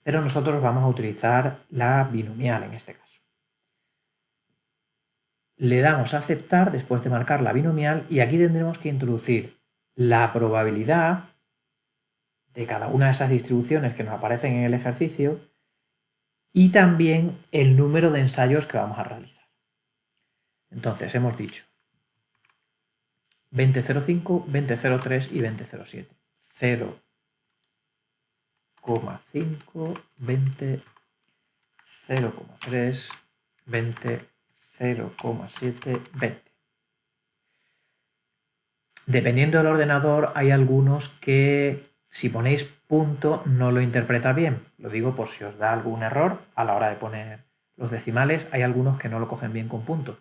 pero nosotros vamos a utilizar la binomial en este caso. Le damos a aceptar después de marcar la binomial y aquí tendremos que introducir la probabilidad de cada una de esas distribuciones que nos aparecen en el ejercicio y también el número de ensayos que vamos a realizar. Entonces hemos dicho 20,05, 20,03 y 20,07. 0,5, 20, 0,3, 20, 0,7, 20. Dependiendo del ordenador, hay algunos que si ponéis punto no lo interpreta bien. Lo digo por si os da algún error a la hora de poner los decimales. Hay algunos que no lo cogen bien con punto.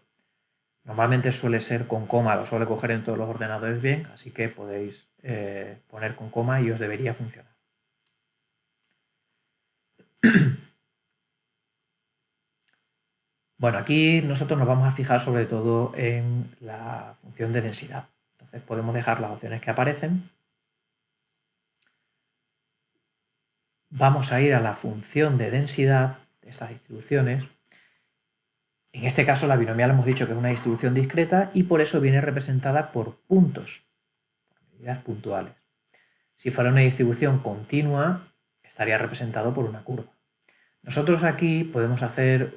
Normalmente suele ser con coma, lo suele coger en todos los ordenadores bien, así que podéis poner con coma y os debería funcionar. Bueno, aquí nosotros nos vamos a fijar sobre todo en la función de densidad. Entonces podemos dejar las opciones que aparecen. Vamos a ir a la función de densidad de estas distribuciones. En este caso la binomial hemos dicho que es una distribución discreta y por eso viene representada por puntos, por medidas puntuales. Si fuera una distribución continua, estaría representado por una curva. Nosotros aquí podemos hacer,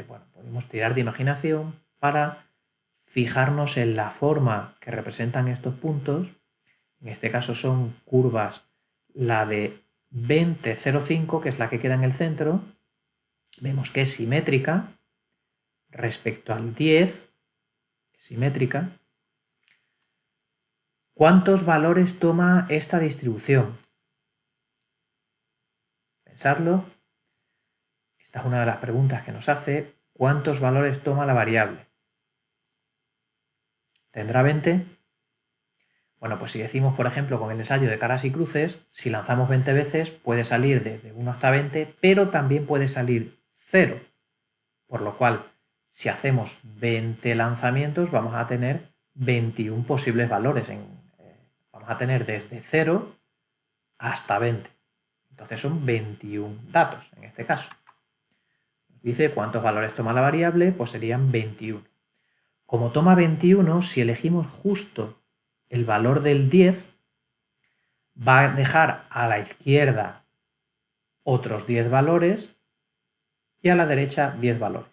podemos tirar de imaginación para fijarnos en la forma que representan estos puntos. En este caso son curvas, la de 20,05, que es la que queda en el centro, vemos que es simétrica respecto al 10, es simétrica. ¿Cuántos valores toma esta distribución? Pensadlo. Esta es una de las preguntas que nos hace. ¿Cuántos valores toma la variable? ¿Tendrá 20? Bueno, pues si decimos, por ejemplo, con el ensayo de caras y cruces, si lanzamos 20 veces puede salir desde 1 hasta 20, pero también puede salir 0. Por lo cual, si hacemos 20 lanzamientos, vamos a tener 21 posibles valores. Vamos a tener desde 0 hasta 20. Entonces son 21 datos en este caso. Nos dice cuántos valores toma la variable, pues serían 21. Como toma 21, si elegimos justo el valor del 10, va a dejar a la izquierda otros 10 valores y a la derecha 10 valores.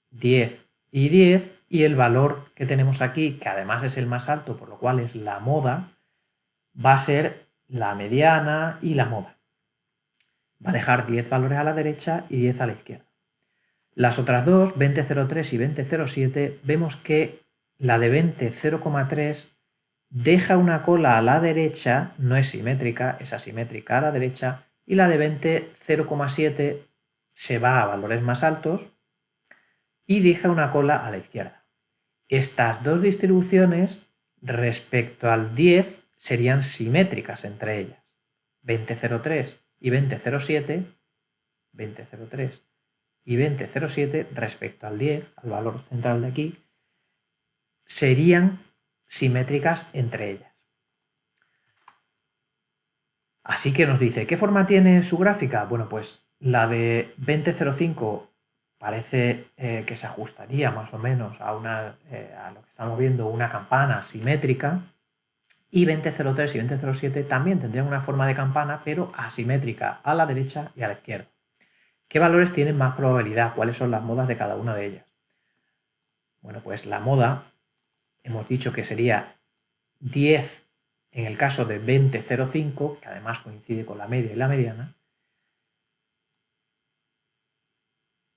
10 y 10, y el valor que tenemos aquí, que además es el más alto, por lo cual es la moda, va a ser la mediana y la moda. Va a dejar 10 valores a la derecha y 10 a la izquierda. Las otras dos, 20,03 y 20,07, vemos que la de 20,0,3 deja una cola a la derecha, no es simétrica, es asimétrica a la derecha, y la de 20,0,7 se va a valores más altos y deja una cola a la izquierda. Estas dos distribuciones respecto al 10 serían simétricas entre ellas. 20,03 y 20,07, 20,03 y 20,07 respecto al 10, al valor central de aquí, serían simétricas entre ellas. Así que nos dice, ¿qué forma tiene su gráfica? Bueno, pues la de 20,05 parece que se ajustaría más o menos a lo que estamos viendo, una campana simétrica, y 20,03 y 20,07 también tendrían una forma de campana, pero asimétrica a la derecha y a la izquierda. ¿Qué valores tienen más probabilidad? ¿Cuáles son las modas de cada una de ellas? Bueno, pues la moda, hemos dicho que sería 10 en el caso de 20,05, que además coincide con la media y la mediana,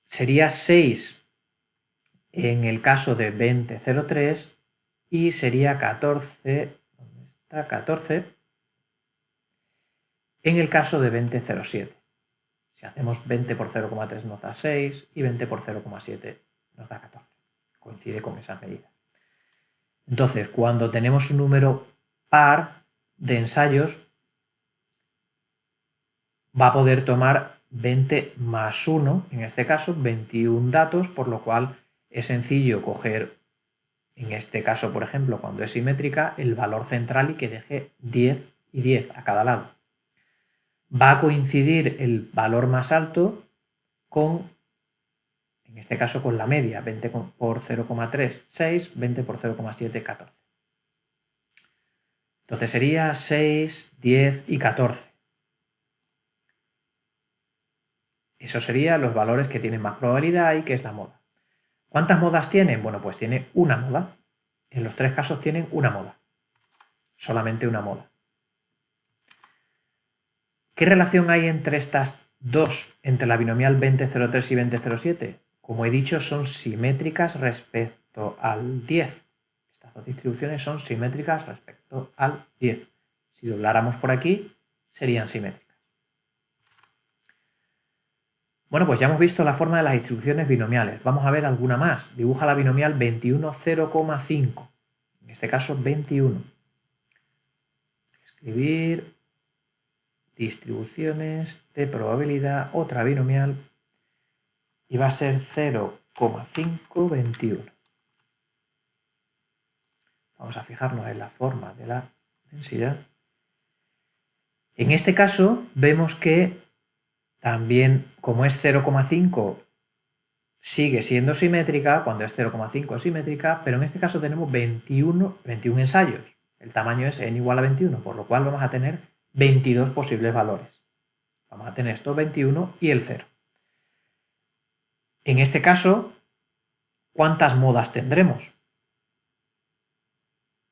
sería 6 en el caso de 20,03 y sería 14, ¿dónde está? 14 en el caso de 20,07. Si hacemos 20 por 0,3 nos da 6 y 20 por 0,7 nos da 14. Coincide con esas medidas. Entonces, cuando tenemos un número par de ensayos, va a poder tomar 20 más 1, en este caso 21 datos, por lo cual es sencillo coger, en este caso, por ejemplo, cuando es simétrica, el valor central y que deje 10 y 10 a cada lado. Va a coincidir el valor más alto con, en este caso, con la media, 20 por 0,3, 6, 20 por 0,7, 14. Entonces sería 6, 10 y 14. Esos serían los valores que tienen más probabilidad y que es la moda. ¿Cuántas modas tienen? Bueno, pues tiene una moda. En los tres casos tienen una moda. Solamente una moda. ¿Qué relación hay entre estas dos, entre la binomial 20,03 y 20,07? Como he dicho, son simétricas respecto al 10. Estas dos distribuciones son simétricas respecto al 10. Si dobláramos por aquí, serían simétricas. Bueno, pues ya hemos visto la forma de las distribuciones binomiales. Vamos a ver alguna más. Dibuja la binomial 21,0,5. En este caso, 21. Escribir distribuciones de probabilidad, otra binomial, y va a ser 0,521. Vamos a fijarnos en la forma de la densidad. En este caso vemos que también, como es 0,5, sigue siendo simétrica, cuando es 0,5 es simétrica, pero en este caso tenemos 21 ensayos. El tamaño es n igual a 21, por lo cual vamos a tener 22 posibles valores. Vamos a tener estos 21 y el 0. En este caso, ¿cuántas modas tendremos?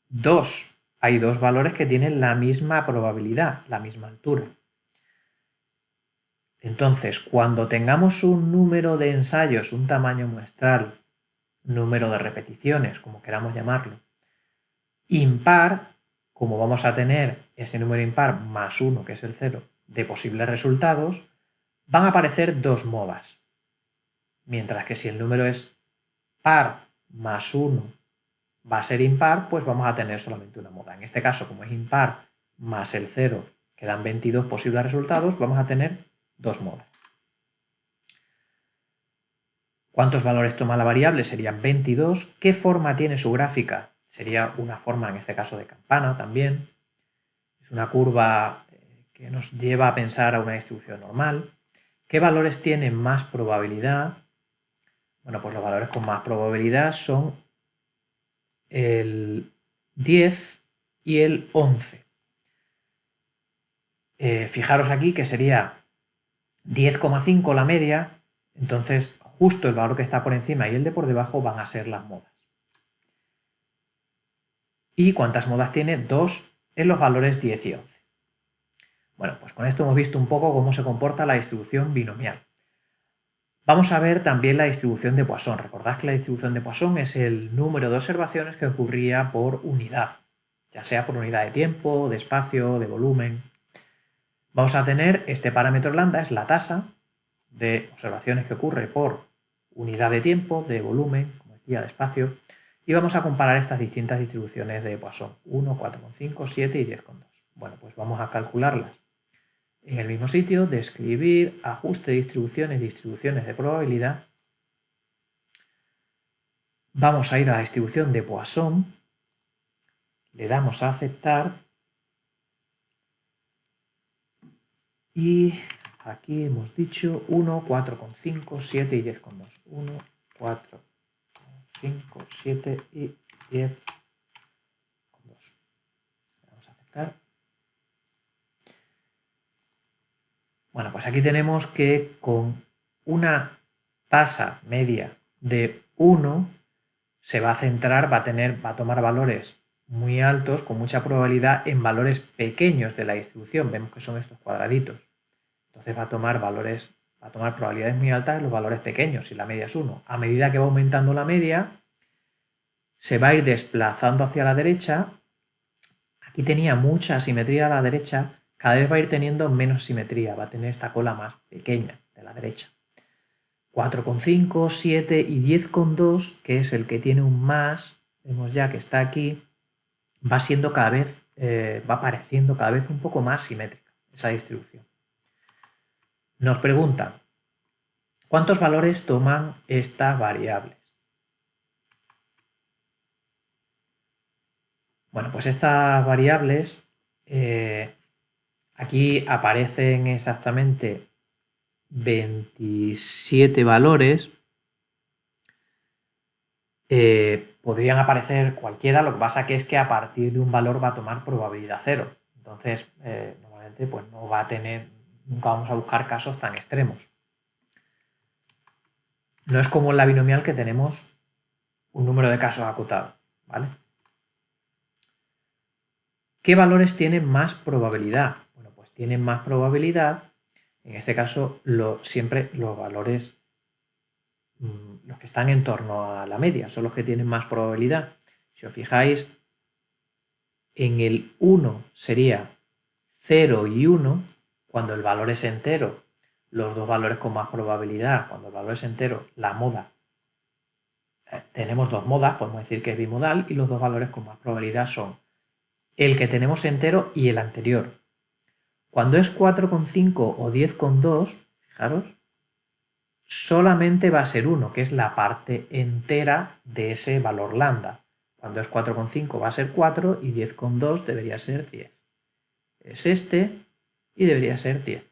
2. Hay dos valores que tienen la misma probabilidad, la misma altura. Entonces, cuando tengamos un número de ensayos, un tamaño muestral, número de repeticiones, como queramos llamarlo, impar, como vamos a tener ese número impar más 1, que es el 0, de posibles resultados, van a aparecer dos modas. Mientras que si el número es par más 1 va a ser impar, pues vamos a tener solamente una moda. En este caso, como es impar más el 0, que dan 22 posibles resultados, vamos a tener dos modas. ¿Cuántos valores toma la variable? Serían 22. ¿Qué forma tiene su gráfica? Sería una forma, en este caso, de campana también. Es una curva que nos lleva a pensar a una distribución normal. ¿Qué valores tienen más probabilidad? Bueno, pues los valores con más probabilidad son el 10 y el 11. Fijaros aquí que sería 10,5 la media, entonces justo el valor que está por encima y el de por debajo van a ser las modas. ¿Y cuántas modas tiene? 2 en los valores 10 y 11. Bueno, pues con esto hemos visto un poco cómo se comporta la distribución binomial. Vamos a ver también la distribución de Poisson. Recordad que la distribución de Poisson es el número de observaciones que ocurría por unidad, ya sea por unidad de tiempo, de espacio, de volumen. Vamos a tener este parámetro lambda, es la tasa de observaciones que ocurre por unidad de tiempo, de volumen, como decía, de espacio, y vamos a comparar estas distintas distribuciones de Poisson, 1, 4,5, 7 y 10,2. Bueno, pues vamos a calcularlas en el mismo sitio, describir, ajuste de distribuciones, distribuciones de probabilidad. Vamos a ir a la distribución de Poisson, le damos a aceptar y aquí hemos dicho 1, 4,5, 7 y 10,2. 1, 4, 5, 7 y 10,2. Vamos a aceptar. Bueno, pues aquí tenemos que con una tasa media de 1 se va a centrar, va a tomar valores muy altos con mucha probabilidad en valores pequeños de la distribución. Vemos que son estos cuadraditos. Entonces va a tomar probabilidades muy altas en los valores pequeños, si la media es 1. A medida que va aumentando la media, se va a ir desplazando hacia la derecha. Aquí tenía mucha simetría a la derecha, cada vez va a ir teniendo menos simetría, va a tener esta cola más pequeña de la derecha. 4,5, 7 y 10,2, que es el que tiene un más, vemos ya que está aquí, va siendo cada vez, va apareciendo cada vez un poco más simétrica esa distribución. Nos preguntan, ¿cuántos valores toman estas variables? Bueno, pues estas variables aquí aparecen exactamente 27 valores, podrían aparecer cualquiera, lo que pasa que es que a partir de un valor va a tomar probabilidad 0. Entonces, normalmente pues no va a tener, nunca vamos a buscar casos tan extremos. No es como en la binomial que tenemos un número de casos acotado, ¿vale? ¿Qué valores tienen más probabilidad? Bueno, pues tienen más probabilidad, en este caso, siempre los valores, los que están en torno a la media, son los que tienen más probabilidad. Si os fijáis, en el 1 sería 0 y 1, cuando el valor es entero, los dos valores con más probabilidad, cuando el valor es entero, la moda, tenemos dos modas, podemos decir que es bimodal, y los dos valores con más probabilidad son el que tenemos entero y el anterior. Cuando es 4,5 o 10,2, fijaros, solamente va a ser 1, que es la parte entera de ese valor lambda. Cuando es 4,5 va a ser 4 y 10,2 debería ser 10. Es este y debería ser 10.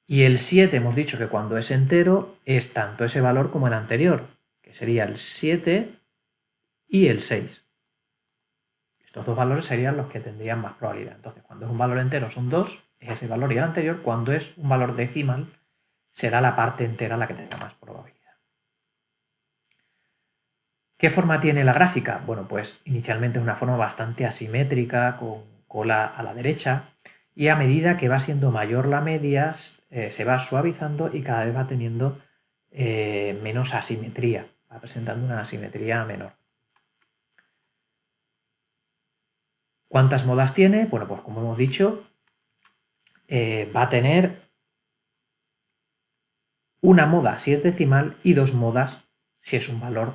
Y el 7 hemos dicho que cuando es entero es tanto ese valor como el anterior, que sería el 7 y el 6. Estos dos valores serían los que tendrían más probabilidad. Entonces, cuando es un valor entero son 2, es ese valor y el anterior. Cuando es un valor decimal, será la parte entera la que tenga más probabilidad. ¿Qué forma tiene la gráfica? Bueno, pues inicialmente es una forma bastante asimétrica, con cola a la derecha, y a medida que va siendo mayor la media, se va suavizando y cada vez va teniendo menos asimetría, va presentando una asimetría menor. ¿Cuántas modas tiene? Bueno, pues como hemos dicho, va a tener una moda si es decimal y dos modas si es un valor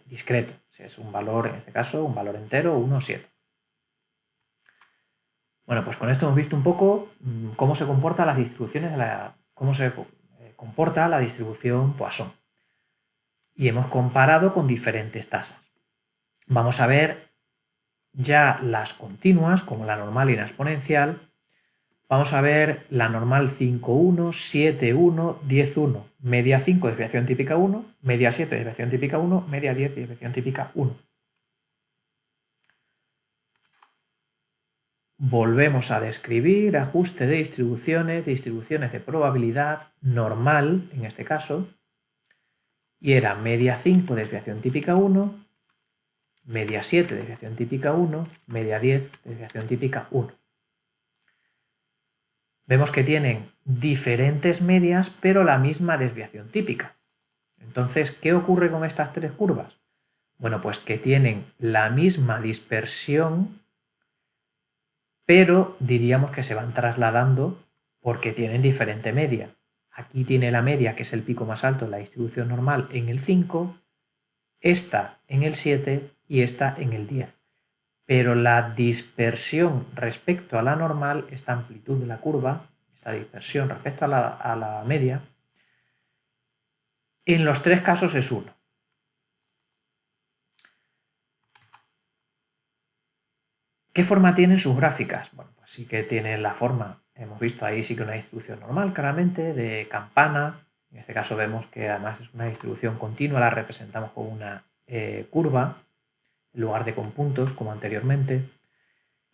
discreto, si es un valor, en este caso, un valor entero, 1 o 7. Bueno, pues con esto hemos visto un poco cómo se comportan las distribuciones, cómo se comporta la distribución Poisson. Y hemos comparado con diferentes tasas. Vamos a ver ya las continuas, como la normal y la exponencial. Vamos a ver la normal 5,1, 7,1, 10,1, media 5, desviación típica 1, media 7, desviación típica 1, media 10, desviación típica 1. Volvemos a describir ajuste de distribuciones de probabilidad normal, en este caso, y era media 5, desviación típica 1, media 7, desviación típica 1, media 10, desviación típica 1. Vemos que tienen diferentes medias, pero la misma desviación típica. Entonces, ¿qué ocurre con estas tres curvas? Bueno, pues que tienen la misma dispersión, pero diríamos que se van trasladando porque tienen diferente media. Aquí tiene la media, que es el pico más alto en la distribución normal, en el 5, esta en el 7 y esta en el 10. Pero la dispersión respecto a la normal, esta amplitud de la curva, esta dispersión respecto a la media, en los tres casos es 1. ¿Qué forma tienen sus gráficas? Bueno, pues sí que tienen la forma, hemos visto ahí sí que una distribución normal, claramente, de campana. En este caso vemos que además es una distribución continua, la representamos con una curva, en lugar de con puntos, como anteriormente.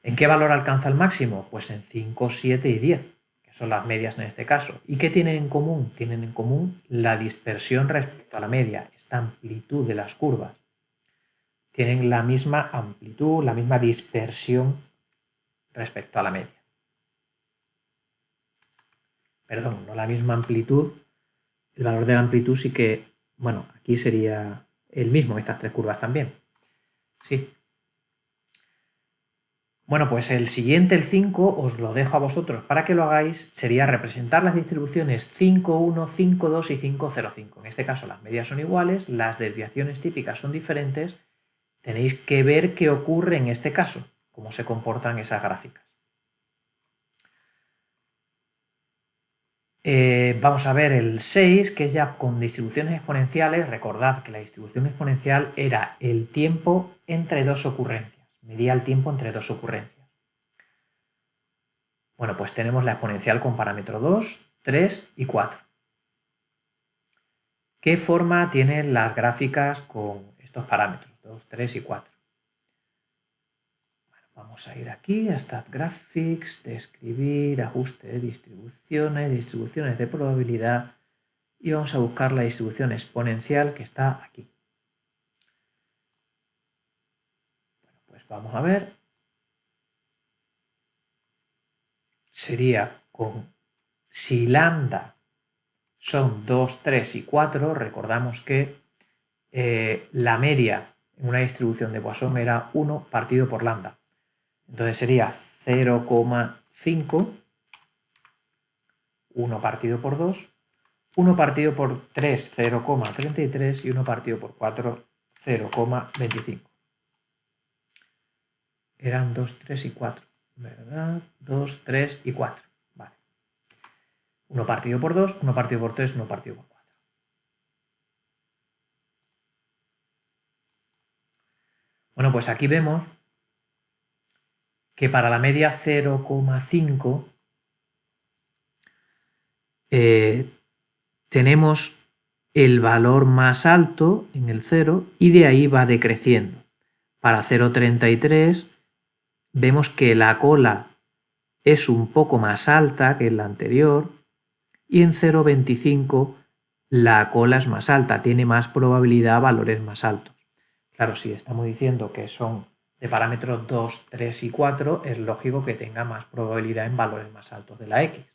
¿En qué valor alcanza el máximo? Pues en 5, 7 y 10, que son las medias en este caso. ¿Y qué tienen en común? Tienen en común la dispersión respecto a la media, esta amplitud de las curvas. Tienen la misma amplitud, la misma dispersión respecto a la media. Perdón, no la misma amplitud. El valor de la amplitud sí que, bueno, aquí sería el mismo, estas tres curvas también. Sí. Bueno, pues el siguiente, el 5, os lo dejo a vosotros para que lo hagáis, sería representar las distribuciones 5,1, 5,2 y 5,0,5. En este caso las medias son iguales, las desviaciones típicas son diferentes. Tenéis que ver qué ocurre en este caso, cómo se comportan esas gráficas. Vamos a ver el 6, que es ya con distribuciones exponenciales. Recordad que la distribución exponencial era el tiempo entre dos ocurrencias, medía el tiempo entre dos ocurrencias. Bueno, pues tenemos la exponencial con parámetro 2, 3 y 4. ¿Qué forma tienen las gráficas con estos parámetros, 2, 3 y 4? Bueno, vamos a ir aquí a StatGraphics, describir, ajuste de distribuciones de probabilidad y vamos a buscar la distribución exponencial que está aquí. Bueno, pues vamos a ver. Sería si lambda son 2, 3 y 4, recordamos que la media en una distribución de Poisson era 1 partido por lambda. Entonces sería 0,5, 1 partido por 2, 1 partido por 3, 0,33 y 1 partido por 4, 0,25. Eran 2, 3 y 4, ¿verdad? 2, 3 y 4. Vale. 1 partido por 2, 1 partido por 3, 1 partido por 4. Bueno, pues aquí vemos que para la media 0,5 tenemos el valor más alto en el 0 y de ahí va decreciendo. Para 0,33 vemos que la cola es un poco más alta que la anterior y en 0,25 la cola es más alta, tiene más probabilidad a valores más altos. Claro, si estamos diciendo que son de parámetros 2, 3 y 4, es lógico que tenga más probabilidad en valores más altos de la X.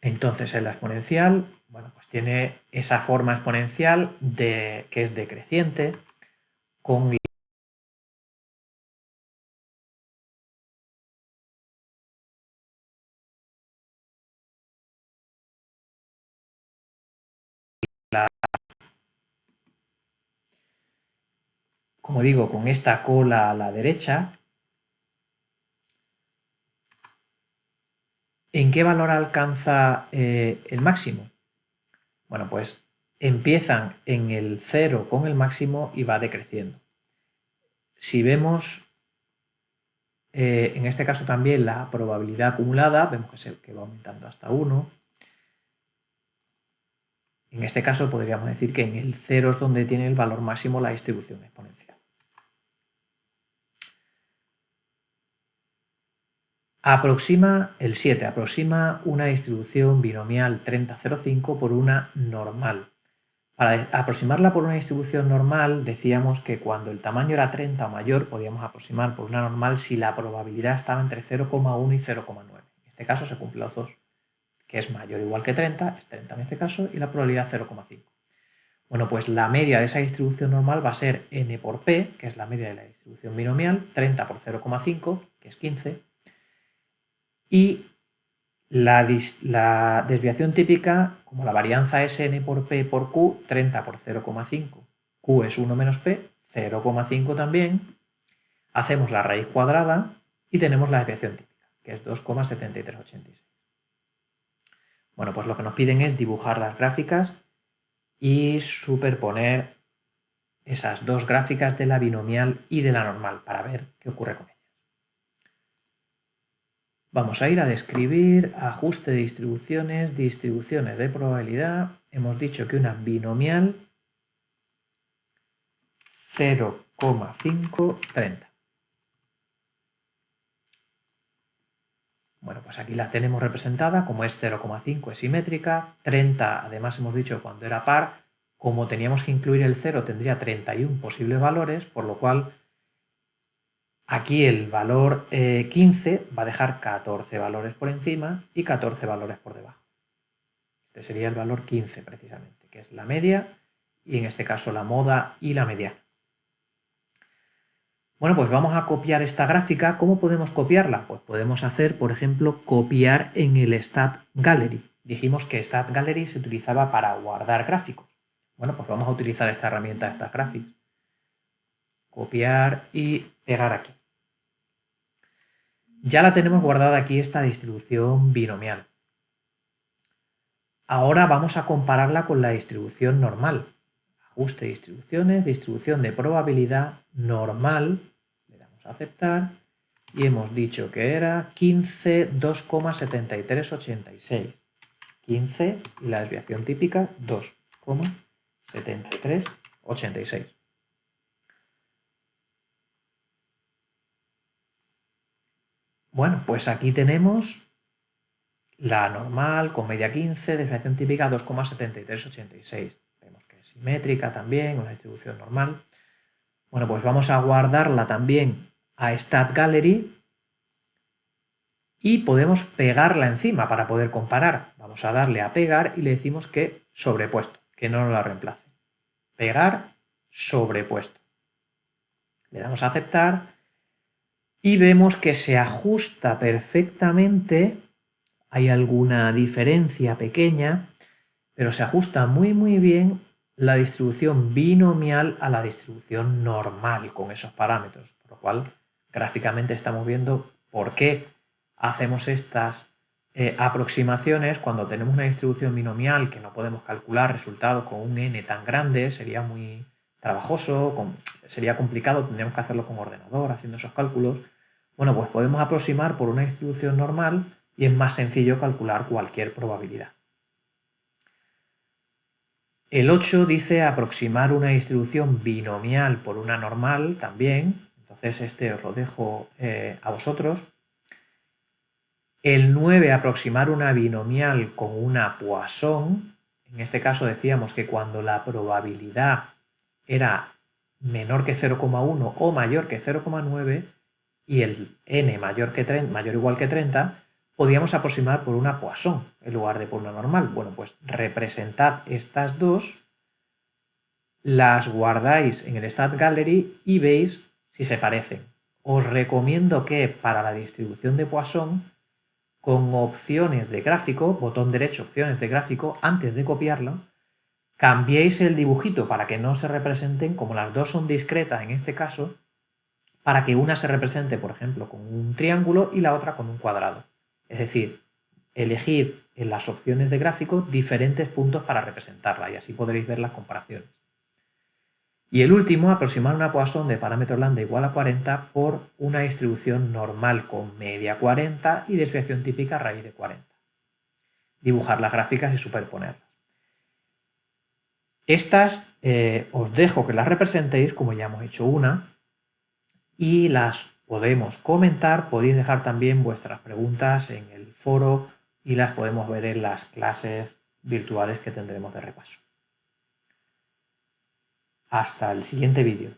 Entonces, en la exponencial, bueno, pues tiene esa forma exponencial que es decreciente con como digo, con esta cola a la derecha. ¿En qué valor alcanza el máximo? Bueno, pues empiezan en el 0 con el máximo y va decreciendo. Si vemos, en este caso también la probabilidad acumulada, vemos que va aumentando hasta 1. En este caso podríamos decir que en el 0 es donde tiene el valor máximo la distribución exponencial. El 7 aproxima una distribución binomial 30,05 por una normal. Para aproximarla por una distribución normal decíamos que cuando el tamaño era 30 o mayor podíamos aproximar por una normal si la probabilidad estaba entre 0,1 y 0,9. En este caso se cumplen los dos, que es mayor o igual que 30, es 30 en este caso, y la probabilidad 0,5. Bueno, pues la media de esa distribución normal va a ser n por p, que es la media de la distribución binomial, 30 por 0,5, que es 15, y la desviación típica, como la varianza es n por p por q, 30 por 0,5, q es 1 menos p, 0,5 también, hacemos la raíz cuadrada y tenemos la desviación típica, que es 2,7386. Bueno, pues lo que nos piden es dibujar las gráficas y superponer esas dos gráficas de la binomial y de la normal para ver qué ocurre con ellas. Vamos a ir a describir, ajuste de distribuciones de probabilidad. Hemos dicho que una binomial 0,530. Bueno, pues aquí la tenemos representada, como es 0,5 es simétrica, 30 además hemos dicho que cuando era par, como teníamos que incluir el 0 tendría 31 posibles valores, por lo cual aquí el valor 15 va a dejar 14 valores por encima y 14 valores por debajo. Este sería el valor 15 precisamente, que es la media y en este caso la moda y la mediana. Bueno, pues vamos a copiar esta gráfica. ¿Cómo podemos copiarla? Pues podemos hacer, por ejemplo, copiar en el StatGallery. Dijimos que StatGallery se utilizaba para guardar gráficos. Bueno, pues vamos a utilizar esta herramienta StatGraphics. Copiar y pegar aquí. Ya la tenemos guardada aquí esta distribución binomial. Ahora vamos a compararla con la distribución normal. Ajuste de distribuciones, distribución de probabilidad normal. Le damos a aceptar y hemos dicho que era 15, 2,7386. 15 y la desviación típica 2,7386. Bueno, pues aquí tenemos la normal con media 15, desviación típica 2,7386. Vemos que es simétrica también, una distribución normal. Bueno, pues vamos a guardarla también a StatGallery y podemos pegarla encima para poder comparar. Vamos a darle a pegar y le decimos que sobrepuesto, que no nos la reemplace. Pegar, sobrepuesto. Le damos a aceptar y vemos que se ajusta perfectamente. Hay alguna diferencia pequeña, pero se ajusta muy bien la distribución binomial a la distribución normal con esos parámetros, por lo cual gráficamente estamos viendo por qué hacemos estas aproximaciones cuando tenemos una distribución binomial que no podemos calcular resultados con un n tan grande, sería muy trabajoso, sería complicado, tendríamos que hacerlo con ordenador haciendo esos cálculos. Bueno, pues podemos aproximar por una distribución normal y es más sencillo calcular cualquier probabilidad. El 8 dice aproximar una distribución binomial por una normal también, entonces este os lo dejo a vosotros. El 9 aproximar una binomial con una Poisson, en este caso decíamos que cuando la probabilidad era menor que 0,1 o mayor que 0,9 y el n mayor o igual que 30, podíamos aproximar por una Poisson en lugar de por una normal. Bueno, pues representad estas dos, las guardáis en el StatGallery y veis si se parecen. Os recomiendo que para la distribución de Poisson, con opciones de gráfico, botón derecho, opciones de gráfico, antes de copiarlo, cambiéis el dibujito para que no se representen, como las dos son discretas en este caso, para que una se represente, por ejemplo, con un triángulo y la otra con un cuadrado. Es decir, elegid en las opciones de gráfico diferentes puntos para representarla y así podréis ver las comparaciones. Y el último, aproximar una Poisson de parámetro lambda igual a 40 por una distribución normal con media 40 y desviación típica raíz de 40. Dibujar las gráficas y superponerlas. Estas os dejo que las representéis, como ya hemos hecho una, y las podemos comentar. Podéis dejar también vuestras preguntas en el foro y las podemos ver en las clases virtuales que tendremos de repaso. Hasta el siguiente vídeo.